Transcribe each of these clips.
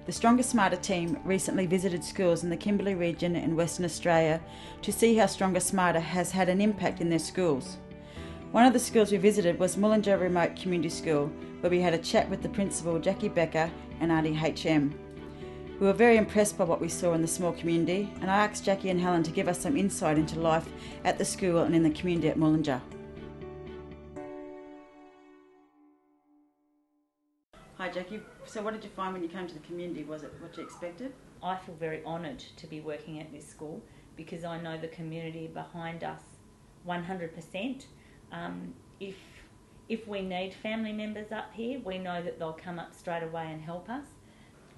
The Stronger Smarter team recently visited schools in the Kimberley region in Western Australia to see how Stronger Smarter has had an impact in their schools. One of the schools we visited was Muludja Remote Community School, where we had a chat with the principal, Jackie Becher, and Aunty HM. We were very impressed by what we saw in the small community, and I asked Jackie and Helen to give us some insight into life at the school and in the community at Muludja. Hi Jackie, so what did you find when you came to the community? Was it what you expected? I feel very honoured to be working at this school because I know the community behind us 100%. If we need family members up here, we know that they'll come up straight away and help us.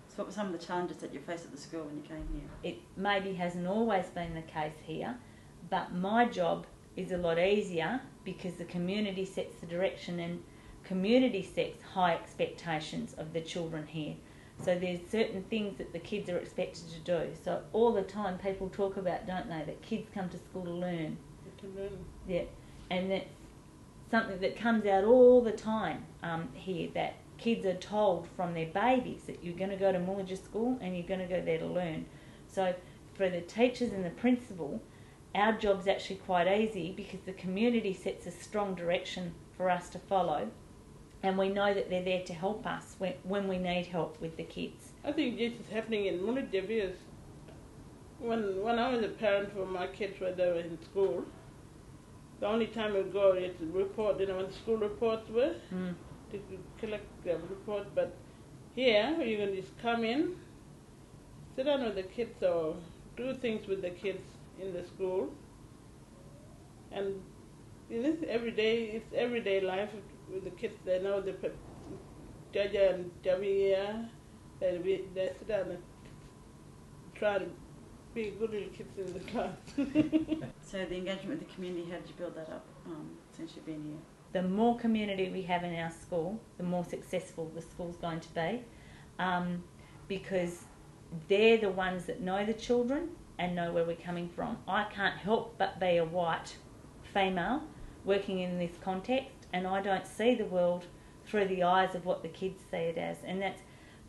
So what were some of the challenges that you faced at the school when you came here? It maybe hasn't always been the case here, but my job is a lot easier because the community sets the direction and community sets high expectations of the children here. So there's certain things that the kids are expected to do. So all the time people talk about, don't they, that kids come to school to learn. Yeah, and that's something that comes out all the time here, that kids are told from their babies that you're going to go to Muludja school and you're going to go there to learn. So for the teachers and the principal, our job's actually quite easy because the community sets a strong direction for us to follow, and we know that they're there to help us when we need help with the kids. I think this is happening in Muludja because when I was a parent for my kids when they were in school, the only time we go is to report, when the school reports were, to collect the reports. But here, you can just come in, sit down with the kids or do things with the kids in the school. And it's everyday life with the kids. They know the Jaja and Javier. They sit down and try to be good little kids in the class. So the engagement with the community, how did you build that up since you've been here? The more community we have in our school, the more successful the school's going to be, because they're the ones that know the children and know where we're coming from. I can't help but be a white female working in this context, and I don't see the world through the eyes of what the kids see it as. And that's,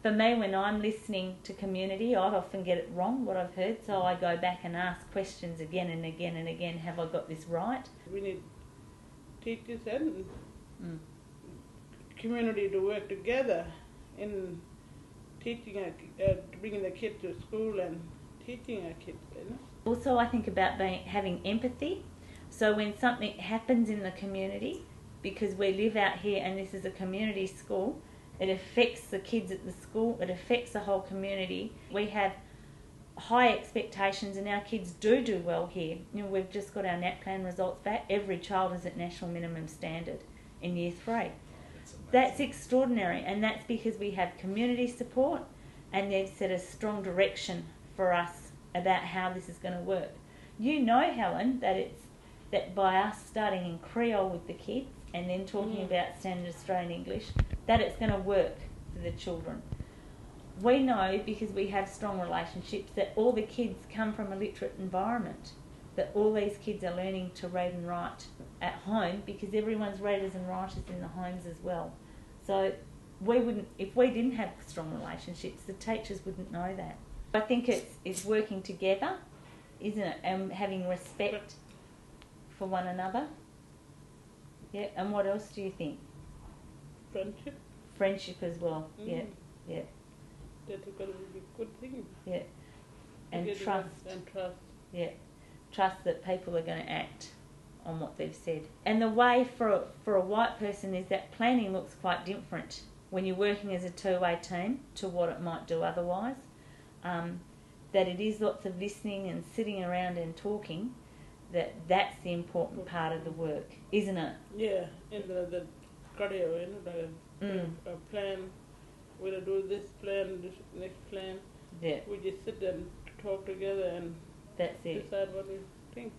for me, when I'm listening to community, I often get it wrong, what I've heard, so I go back and ask questions again and again and again, have I got this right? We need teachers and community to work together in teaching, bringing the kids to school and teaching our kids. You know? Also, I think about having empathy. So when something happens in the community, because we live out here and this is a community school, it affects the kids at the school, it affects the whole community. We have high expectations and our kids do well here. You know, we've just got our NAPLAN results back. Every child is at national minimum standard in year 3. That's extraordinary, and that's because we have community support and they've set a strong direction for us about how this is going to work. You know, Helen, that by us starting in Creole with the kids and then talking about standard Australian English, that it's going to work for the children. We know, because we have strong relationships, that all the kids come from a literate environment, that all these kids are learning to read and write at home because everyone's readers and writers in the homes as well. So if we didn't have strong relationships, the teachers wouldn't know that. I think it's working together, isn't it, and having respect for one another. Yeah, and what else do you think? Friendship. Friendship as well. Yeah. That's got to be a good thing. Yeah, and trust. And trust. Yeah, trust that people are going to act on what they've said. And the way for a white person is that planning looks quite different when you're working as a two-way team to what it might do otherwise. That it is lots of listening and sitting around and talking. That's the important part of the work, isn't it? Yeah, and the career, a plan. We're going to do this plan, this next plan. Yeah. We just sit and talk together and that's it. decide what we think.